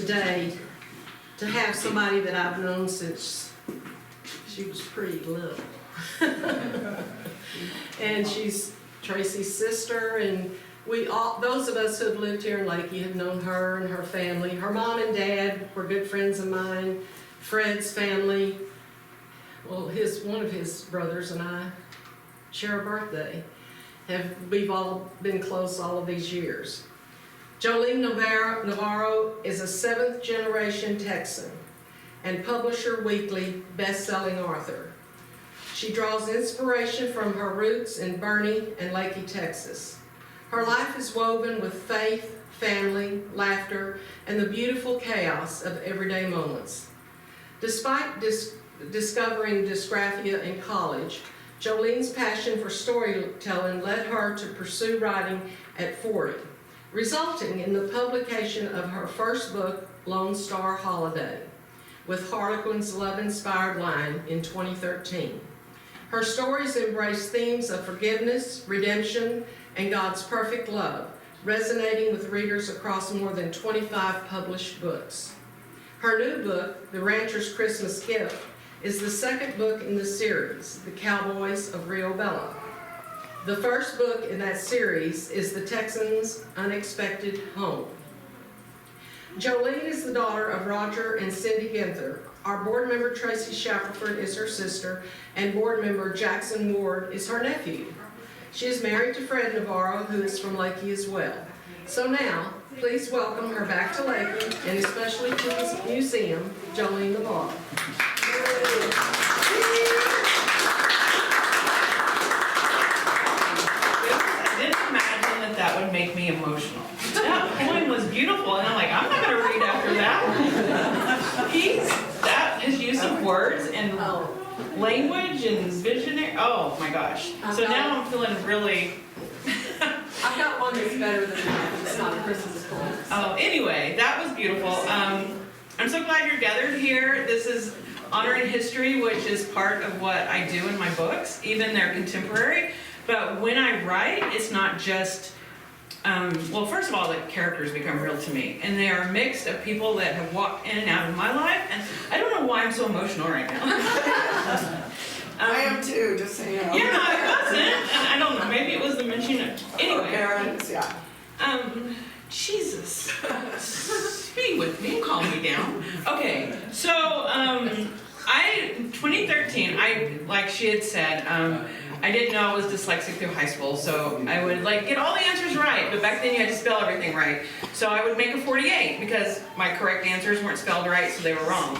today to have somebody that I've known since she was pretty little. And she's Tracy's sister, and those of us who have lived here in Lakey have known her and her family. Her mom and dad were good friends of mine. Fred's family, well, one of his brothers and I share a birthday. We've all been close all of these years. Jolene Navarro is a 7th generation Texan and Publisher Weekly best-selling author. She draws inspiration from her roots in Boerne and Lakey, Texas. Her life is woven with faith, family, laughter, and the beautiful chaos of everyday moments. Despite discovering dysgraphia in college, Jolene's passion for storytelling led her to pursue writing at 40, resulting in the publication of her first book, Lone Star Holiday, with Harlequin's love-inspired line in 2013. Her stories embrace themes of forgiveness, redemption, and God's perfect love, resonating with readers across more than 25 published books. Her new book, The Rancher's Christmas Gift, is the second book in the series, The Cowboys of Rio Bella. The first book in that series is The Texan's Unexpected Home. Jolene is the daughter of Roger and Cindy Ginther. Our board member Tracy Shackelford is her sister, and board member Jackson Ward is her nephew. She is married to Fred Navarro, who is from Lakey as well. So now, please welcome her back to Lakey, and especially to the museum, Jolene Navarro. I didn't imagine that would make me emotional. That poem was beautiful, and I'm like, I'm not going to read after that. His use of words and language and visionary, oh my gosh. So now I'm feeling really... I've got one that's better than that. It's not a Christmas poem. Oh, anyway, that was beautiful. I'm so glad you're gathered here. This is Honor in History, which is part of what I do in my books, even they're contemporary. But when I write, it's not just, well, first of all, the characters become real to me. And they are mixed of people that have walked in and out of my life. And I don't know why I'm so emotional right now. I am too, just so you know. Yeah, I wasn't. And I don't know, maybe it was the mention of, anyway. Parents, yeah. Jesus. Be with me and calm me down. Okay, so 2013, like she had said, I didn't know I was dyslexic through high school, so I would get all the answers right, but back then you had to spell everything right. So I would make a 48 because my correct answers weren't spelled right, so they were wrong.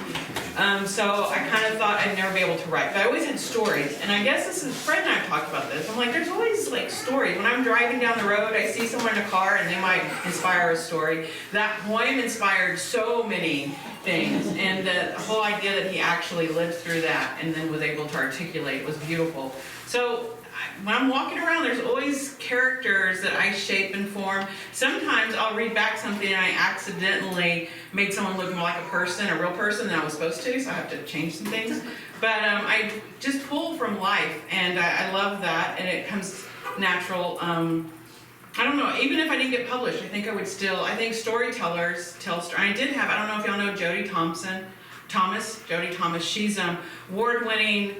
So I kind of thought I'd never be able to write, but I always had stories. And I guess Fred and I have talked about this. I'm like, there's always stories. When I'm driving down the road, I see someone in a car and they might inspire a story. That poem inspired so many things, and the whole idea that he actually lived through that and then was able to articulate was beautiful. So when I'm walking around, there's always characters that I shape and form. Sometimes I'll read back something and I accidentally made someone look more like a real person than I was supposed to, so I have to change some things. But I just pull from life, and I love that, and it comes natural. I don't know, even if I didn't get published, I think I would still, I think storytellers tell stories. I don't know if y'all know Jody Thomas. She's award-winning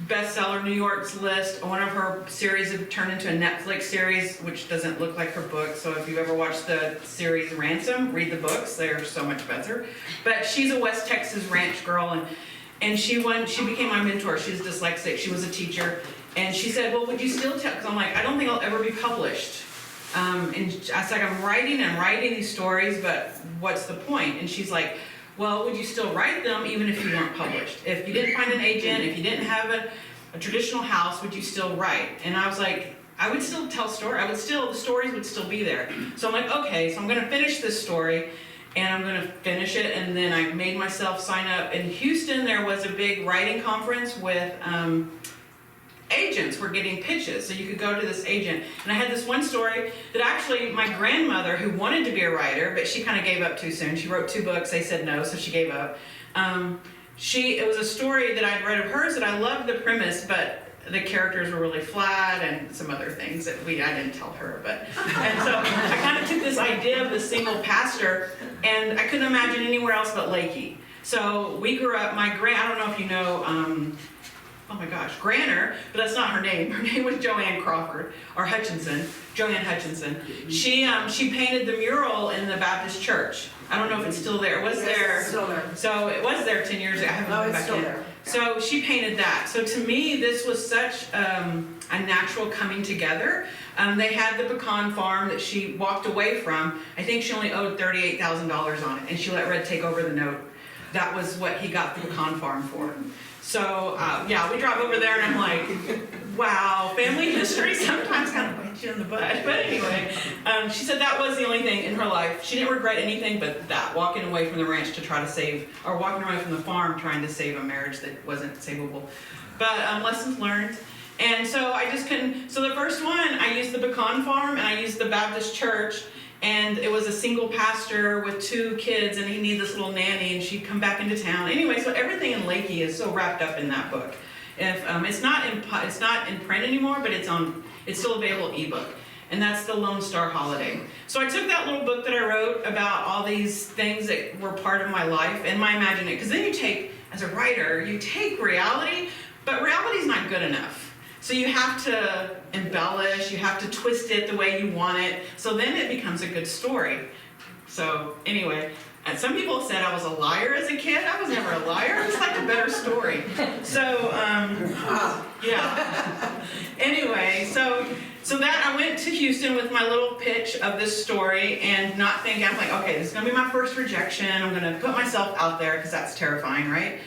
bestseller, New York's List. One of her series have turned into a Netflix series, which doesn't look like her book. So if you've ever watched the series Ransom, read the books. They're so much better. But she's a West Texas ranch girl, and she became my mentor. She's dyslexic. She was a teacher. And she said, well, would you still tell? Because I'm like, I don't think I'll ever be published. And I was like, I'm writing these stories, but what's the point? And she's like, well, would you still write them even if you weren't published? If you didn't find an agent, if you didn't have a traditional house, would you still write? And I was like, I would still tell stories. The stories would still be there. So I'm like, okay, so I'm going to finish this story, and I'm going to finish it. And then I made myself sign up. In Houston, there was a big writing conference with agents were getting pitches, so you could go to this agent. And I had this one story that actually my grandmother, who wanted to be a writer, but she kind of gave up too soon. She wrote 2 books. They said no, so she gave up. It was a story that I'd read of hers that I loved the premise, but the characters were really flat and some other things that I didn't tell her, but, and so I kind of took this idea of the single pastor, and I couldn't imagine anywhere else but Lakey. So we grew up, I don't know if you know, oh my gosh, Granner, but that's not her name. Her name was Joanne Crawford, or Joanne Hutchinson. She painted the mural in the Baptist church. I don't know if it's still there. It was there. It's still there. So it was there 10 years ago. I haven't No, been it's back still in. there. So she painted that. So to me, this was such a natural coming together. They had the pecan farm that she walked away from. I think she only owed $38,000 on it, and she let Red take over the note. That was what he got the pecan farm for. So yeah, we drive over there, and I'm like, wow, family history sometimes kind of bites you in the butt. But anyway, she said that was the only thing in her life. She didn't regret anything but that, walking away from the ranch to try to save, or walking away from the farm trying to save a marriage that wasn't savable. But lessons learned. And so I just couldn't, so the first one, I used the pecan farm, and I used the Baptist church, and it was a single pastor with 2 kids, and he needed this little nanny, and she'd come back into town. Anyway, so everything in Lakey is so wrapped up in that book. If it's not in print anymore, but it's still available ebook, and that's the Lone Star Holiday. So I took that little book that I wrote about all these things that were part of my life and my imagination, because then you take, as a writer, you take reality, but reality is not good enough. So you have to embellish, you have to twist it the way you want it, so then it becomes a good story. So anyway, and some people said I was a liar as a kid. I was never a liar. It's like a better story. So yeah. Anyway, so that I went to Houston with my little pitch of this story, and not thinking, I'm like, okay, this is gonna be my first rejection. I'm gonna put myself out there because that's terrifying, right?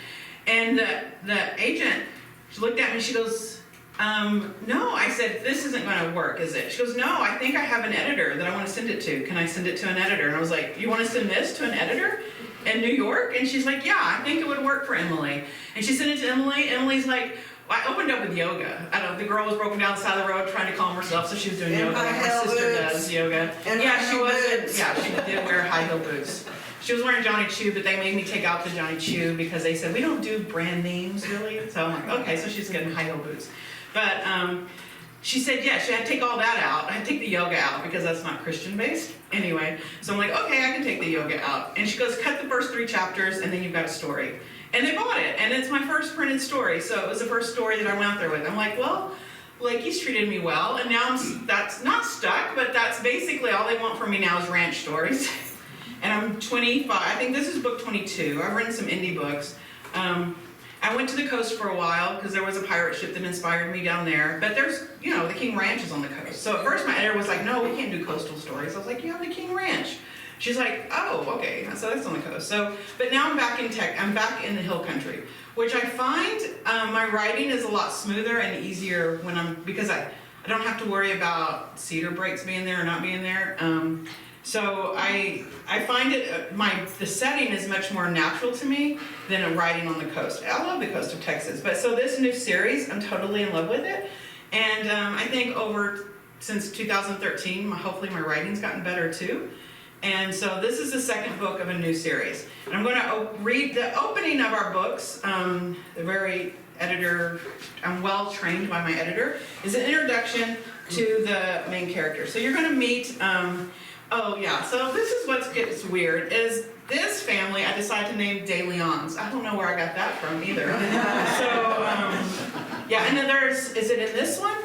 And the agent, she looked at me. She goes, no. I said, this isn't going to work, is it? She goes, no, I think I have an editor that I want to send it to. Can I send it to an editor? And I was like, you want to send this to an editor in New York? And she's like, yeah, I think it would work for Emily. And she sent it to Emily. Emily's like, well, I opened up with yoga. I don't know, the girl was broken down the side of the road trying to calm herself, so she was doing yoga. Like my sister does yoga. Yeah, she wasn't. Yeah, she did wear high heel boots. She was wearing Johnny Choo, but they made me take out the Johnny Choo because they said, we don't do brand names, really. So I'm like, okay, so she's getting high heel boots. But she said, yeah, she had to take all that out. I had to take the yoga out because that's not Christian-based. Anyway, so I'm like, okay, I can take the yoga out. And she goes, cut the first 3 chapters, and then you've got a story. And they bought it, and it's my first printed story. So it was the first story that I went out there with. I'm like, well, Lakey's treated me well, and now that's not stuck, but that's basically all they want from me now is ranch stories. And I'm 25, I think this is book 22. I've written some indie books. I went to the coast for a while because there was a pirate ship that inspired me down there. But there's, the King Ranch is on the coast. So at first my editor was like, no, we can't do coastal stories. I was like, you have the King Ranch. She's like, oh, okay, so that's on the coast. So, but now I'm back in the hill country, which I find my writing is a lot smoother and easier because I don't have to worry about cedar breaks being there or not being there. So I find the setting is much more natural to me than a writing on the coast. I love the coast of Texas, but so this new series, I'm totally in love with it. And I think since 2013, hopefully my writing's gotten better too. And so this is the second book of a new series. And I'm going to read the opening of our books. The very editor, I'm well trained by my editor, is an introduction to the main character. So you're going to meet, oh yeah, so this is what gets weird, is this family I decided to name De Leons. I don't know where I got that from either. So, yeah, and then is it in this one?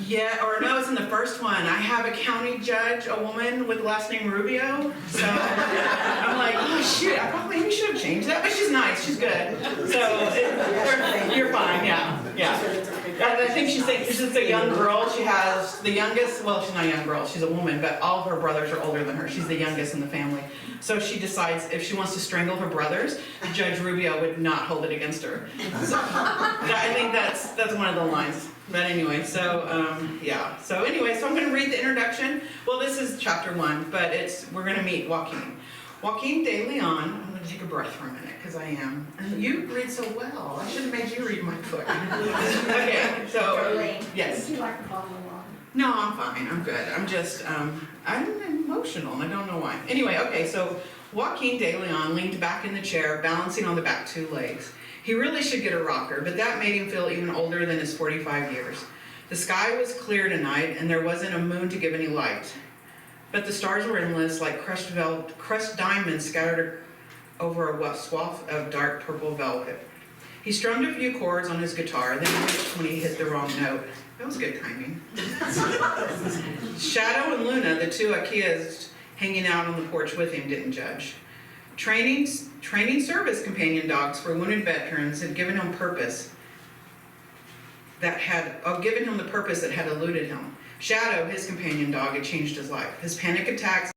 Yeah, or no, it's in the first one. I have a county judge, a woman with the last name Rubio. So I'm like, oh shoot, I probably should have changed that, but she's nice, she's good. So you're fine, yeah. I think she's just a young girl. She has the youngest, well, she's not a young girl, she's a woman, but all of her brothers are older than her. She's the youngest in the family. So she decides if she wants to strangle her brothers, Judge Rubio would not hold it against her. So I think that's one of the lines. But anyway, so yeah. So anyway, so I'm going to read the introduction. Well, this is chapter 1, but we're going to meet Joaquin. Joaquin de Leon. I'm going to take a breath for a minute because I am. You read so well. I should have made you read my book. Okay, so Jolene, yes. would you like to follow along? No, I'm fine. I'm good. I'm just I'm emotional and I don't know why. Anyway, okay. So Joaquin de Leon leaned back in the chair, balancing on the back 2 legs. He really should get a rocker, but that made him feel even older than his 45 years. The sky was clear tonight, and there wasn't a moon to give any light. But the stars were endless, like crushed diamonds scattered over a wet swath of dark purple velvet. He strummed a few chords on his guitar, then winced when he hit the wrong note. That was good timing. Shadow and Luna, the two Akias hanging out on the porch with him, didn't judge. Training service companion dogs for wounded veterans had given him the purpose that had eluded him. Shadow, his companion dog, had changed his life. His panic attacks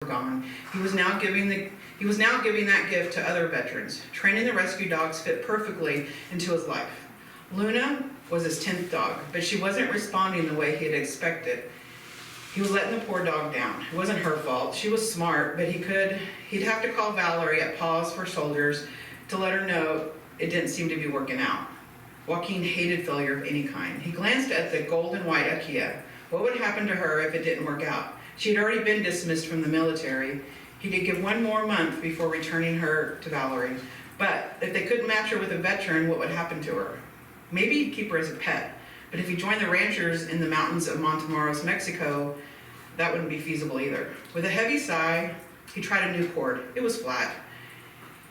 were gone. He was now giving that gift to other veterans. Training the rescue dogs fit perfectly into his life. Luna was his 10th dog, but she wasn't responding the way he had expected. He was letting the poor dog down. It wasn't her fault. She was smart, but he'd have to call Valerie at Paws for Soldiers to let her know it didn't seem to be working out. Joaquin hated failure of any kind. He glanced at the gold and white Akia. What would happen to her if it didn't work out? She had already been dismissed from the military. He could give 1 more month before returning her to Valerie. But if they couldn't match her with a veteran, what would happen to her? Maybe he'd keep her as a pet. But if he joined the ranchers in the mountains of Montemoros, Mexico, that wouldn't be feasible either. With a heavy sigh, he tried a new chord. It was flat.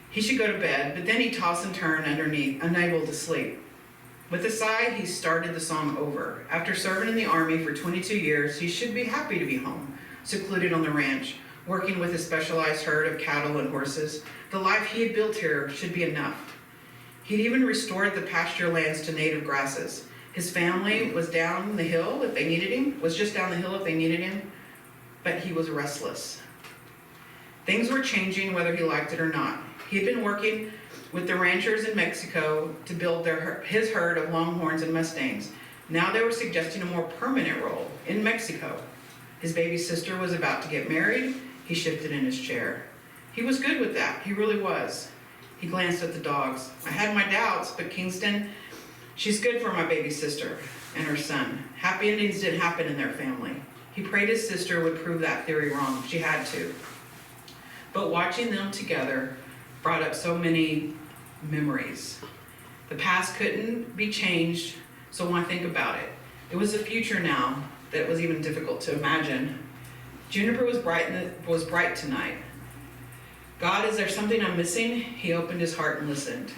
He should go to bed, but then he tossed and turned underneath, unable to sleep. With a sigh, he started the song over. After serving in the Army for 22 years, he should be happy to be home, secluded on the ranch, working with a specialized herd of cattle and horses. The life he had built here should be enough. He'd even restored the pasture lands to native grasses. His family was down the hill if they needed him, but he was restless. Things were changing whether he liked it or not. He had been working with the ranchers in Mexico to build his herd of Longhorns and Mustangs. Now they were suggesting a more permanent role in Mexico. His baby sister was about to get married. He shifted in his chair. He was good with that. He really was. He glanced at the dogs. I had my doubts, but Kingston, she's good for my baby sister and her son. Happy endings didn't happen in their family. He prayed his sister would prove that theory wrong. She had to. But watching them together brought up so many memories. The past couldn't be changed, so when I think about it, it was a future now that was even difficult to imagine. Juniper was bright tonight. God, is there something I'm missing? He opened his heart and listened.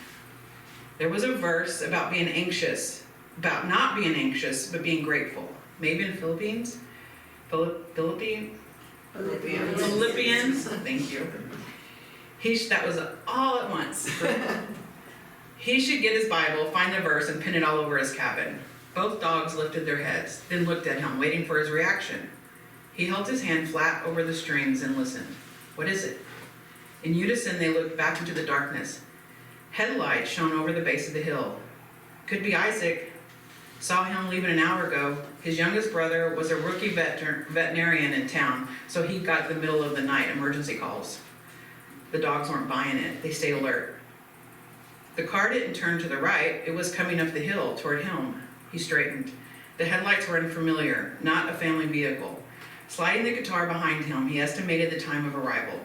There was a verse about being anxious, about not being anxious, but being grateful. Maybe in Philippians? Philippians, thank you. That was all at once. He should get his Bible, find the verse, and pin it all over his cabin. Both dogs lifted their heads, then looked at him, waiting for his reaction. He held his hand flat over the strings and listened. What is it? In unison, they looked back into the darkness. Headlights shone over the base of the hill. Could be Isaac. Saw him leaving an hour ago. His youngest brother was a rookie veterinarian in town, so he got the middle of the night emergency calls. The dogs weren't buying it. They stayed alert. The car didn't turn to the right. It was coming up the hill toward him. He straightened. The headlights were unfamiliar, not a family vehicle. Sliding the guitar behind him, he estimated the time of arrival.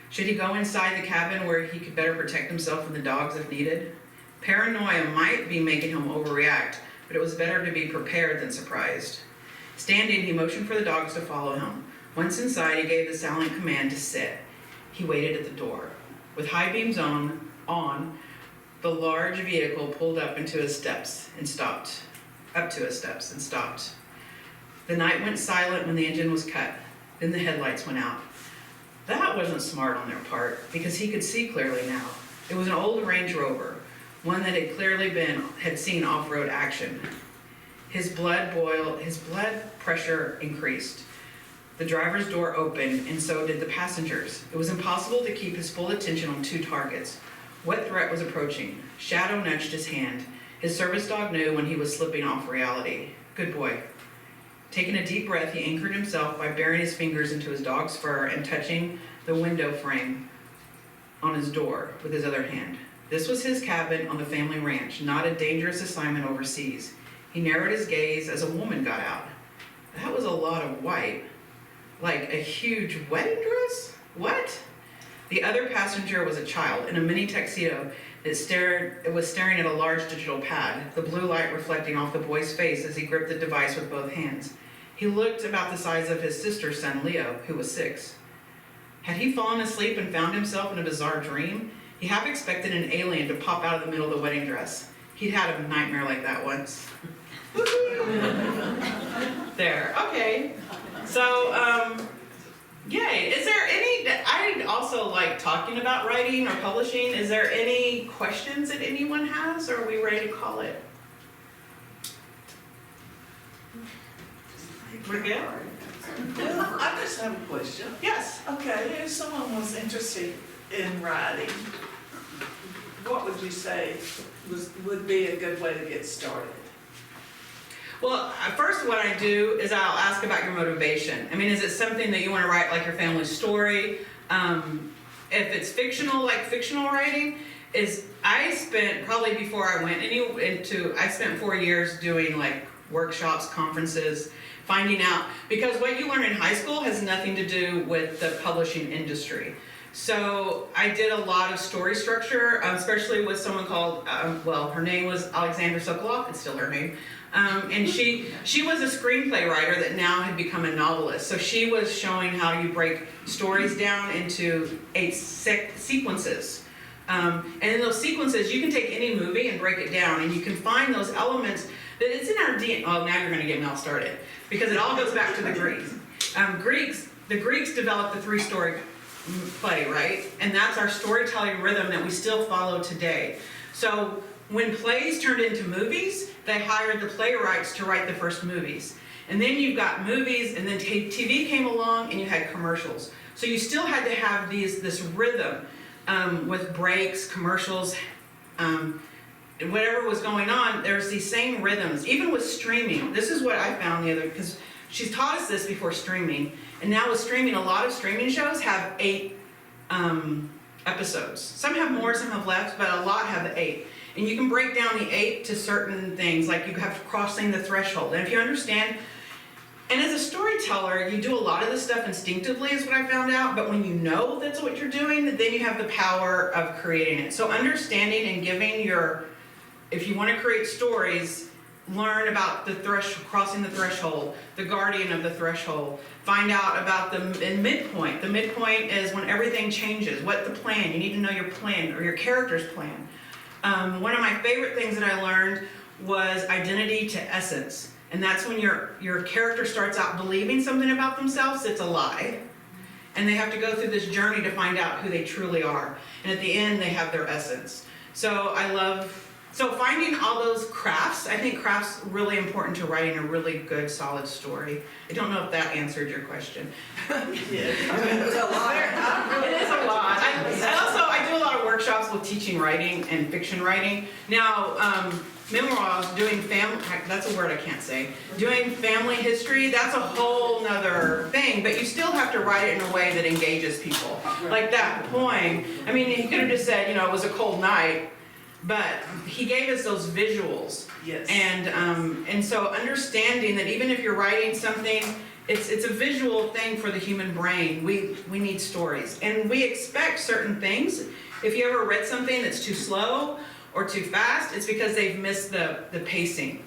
Should he go inside the cabin where he could better protect himself from the dogs if needed? Paranoia might be making him overreact, but it was better to be prepared than surprised. Standing, he motioned for the dogs to follow him. Once inside, he gave the silent command to sit. He waited at the door. With high beams on, the large vehicle pulled up to his steps and stopped. The night went silent when the engine was cut. Then the headlights went out. That wasn't smart on their part, because he could see clearly now. It was an old Range Rover, one that had seen off-road action. His blood pressure increased. The driver's door opened, and so did the passengers. It was impossible to keep his full attention on two targets. What threat was approaching? Shadow nudged his hand. His service dog knew when he was slipping off reality. Good boy. Taking a deep breath, he anchored himself by burying his fingers into his dog's fur and touching the window frame on his door with his other hand. This was his cabin on the family ranch, not a dangerous assignment overseas. He narrowed his gaze as a woman got out. That was a lot of white. Like a huge wedding dress? What? The other passenger was a child in a mini tuxedo. It was staring at a large digital pad, the blue light reflecting off the boy's face as he gripped the device with both hands. He looked about the size of his sister's son, Leo, who was 6. Had he fallen asleep and found himself in a bizarre dream? He half expected an alien to pop out of the middle of the wedding dress. He'd had a nightmare like that once. There, okay. So, yay. Is there any, I also like talking about writing or publishing. Is there any questions that anyone has, or are we ready to call it? We're good? Well, I just have a question. Yes. Okay, if someone was interested in writing, what would you say would be a good way to get started? Well, first what I do is I'll ask about your motivation. I mean, is it something that you want to write, like your family story? If it's fictional, like fictional writing, I spent, probably before I went I spent 4 years doing like workshops, conferences, finding out, because what you learn in high school has nothing to do with the publishing industry. So I did a lot of story structure, especially with someone called, her name was Alexandra Sokolov, it's still her name. And she was a screenplay writer that now had become a novelist. So she was showing how you break stories down into 8 sequences. And in those sequences, you can take any movie and break it down, and you can find those elements that it's in our DNA. Oh, now you're going to get me all started, because it all goes back to the Greeks. The Greeks developed the 3-story play, right? And that's our storytelling rhythm that we still follow today. So when plays turned into movies, they hired the playwrights to write the first movies. And then you've got movies, and then TV came along, and you had commercials. So you still had to have this rhythm with breaks, commercials, whatever was going on. There's these same rhythms, even with streaming. This is what I found because she's taught us this before streaming. And now with streaming, a lot of streaming shows have 8 episodes. Some have more, some have less, but a lot have the 8. And you can break down the 8 to certain things, like you have crossing the threshold. And if you understand, and as a storyteller, you do a lot of this stuff instinctively, is what I found out, but when you know that's what you're doing, then you have the power of creating it. So understanding and giving if you want to create stories, learn about crossing the threshold, the guardian of the threshold. Find out about the midpoint. The midpoint is when everything changes. What the plan? You need to know your plan, or your character's plan. One of my favorite things that I learned was identity to essence. And that's when your character starts out believing something about themselves that's a lie. And they have to go through this journey to find out who they truly are. And at the end, they have their essence. So finding all those crafts, I think crafts really important to writing a really good, solid story. I don't know if that answered your question. It's a lot. It is a lot. I do a lot of workshops with teaching writing and fiction writing. Now, memoirs, that's a word I can't say. Doing family history, that's a whole nother thing, but you still have to write it in a way that engages people. Like that poem, I mean, he could have just said, it was a cold night, but he gave us those visuals. Yes. And so understanding that even if you're writing something, it's a visual thing for the human brain. We need stories, and we expect certain things. If you ever read something that's too slow or too fast, it's because they've missed the pacing,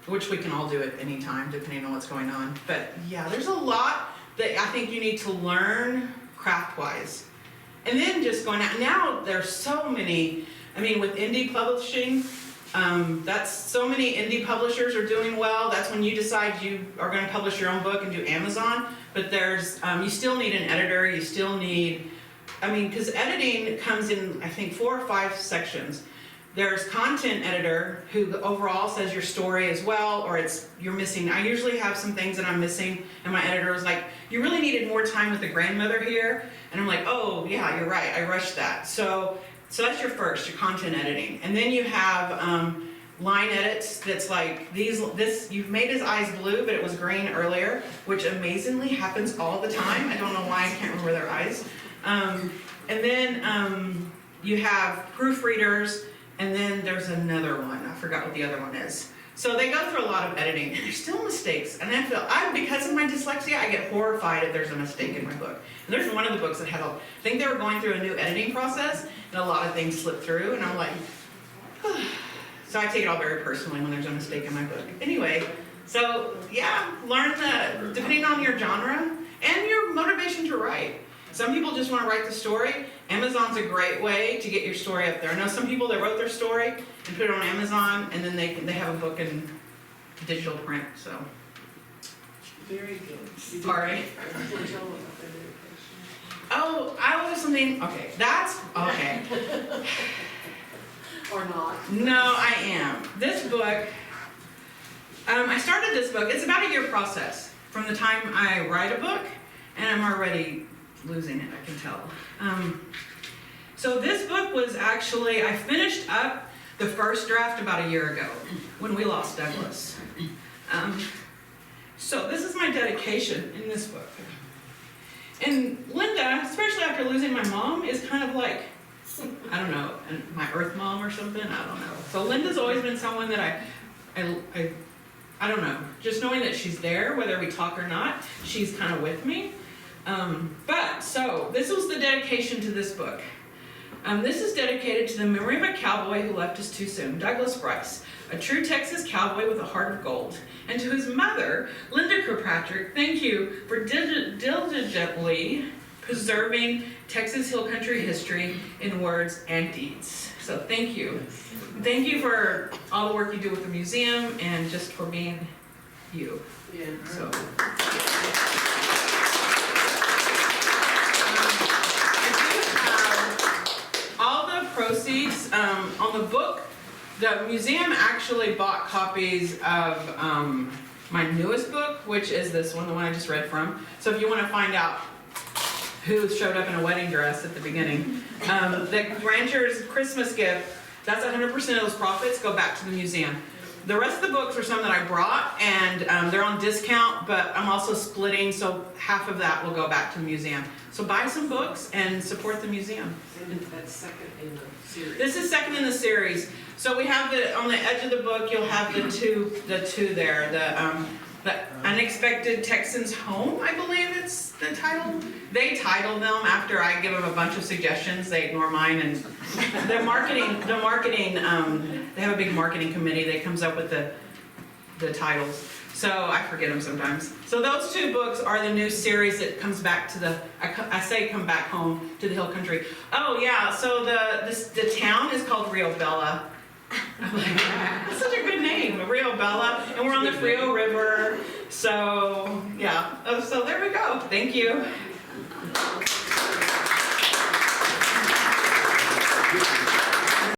which we can all do at any time depending on what's going on. But yeah, there's a lot that I think you need to learn craft-wise. And then just going out, now there's so many, with indie publishing, that's so many indie publishers are doing well. That's when you decide you are going to publish your own book and do Amazon. But there's, you still need an editor, you still need, because editing comes in, I think, 4 or 5 sections. There's content editor who overall says your story as well, or you're missing. I usually have some things that I'm missing, and my editor was like, you really needed more time with the grandmother here. And I'm like, oh yeah, you're right, I rushed that. So that's your content editing. And then you have line edits that's like, you've made his eyes blue, but it was green earlier, which amazingly happens all the time. I don't know why, I can't remember their eyes. And then you have proofreaders, and then there's another one. I forgot what the other one is. So they go through a lot of editing, and there's still mistakes. And because of my dyslexia, I get horrified if there's a mistake in my book. And there's one of the books that had I think they were going through a new editing process, and a lot of things slipped through, and I'm like, so I take it all very personally when there's a mistake in my book. Anyway, so yeah, learn depending on your genre and your motivation to write. Some people just want to write the story. Amazon's a great way to get your story up there. I know some people that wrote their story and put it on Amazon, and then they have a book in digital print. So, Very good. sorry. Oh, I was something. Okay, that's okay. Or not. No, I am. This book. I started this book. It's about a year process from the time I write a book, and I'm already losing it, I can tell. So this book was actually, I finished up the first draft about a year ago when we lost Douglas. So this is my dedication in this book. And Linda, especially after losing my mom, is kind of like, I don't know, my earth mom or something, I don't know. So Linda's always been someone that I don't know, just knowing that she's there, whether we talk or not, she's kind of with me. So this was the dedication to this book. This is dedicated to the memory of a cowboy who left us too soon, Douglas Bryce, a true Texas cowboy with a heart of gold. And to his mother, Linda Kirkpatrick, thank you for diligently preserving Texas Hill Country history in words and deeds. So thank you. Thank you for all the work you do with the museum and just for being you. Yeah. So. Proceeds on the book. The museum actually bought copies of my newest book, which is this one, the one I just read from. So if you want to find out who showed up in a wedding dress at the beginning, the rancher's Christmas gift, that's 100% of those profits go back to the museum. The rest of the books are some that I brought, and they're on discount, but I'm also splitting, so half of that will go back to the museum. So buy some books and support the museum. And that's second in the series. This is second in the series. So we have on the edge of the book, you'll have the two there. The Unexpected Texans Home, I believe it's the title. They title them after I give them a bunch of suggestions. They ignore mine, and the marketing, they have a big marketing committee that comes up with the titles. So I forget them sometimes. So those two books are the new series that comes back to I say come back home to the Hill Country. Oh yeah, so the town is called Rio Bella. I'm like, that's such a good name, Rio Bella, and we're on the Frio River. So yeah, so there we go. Thank you.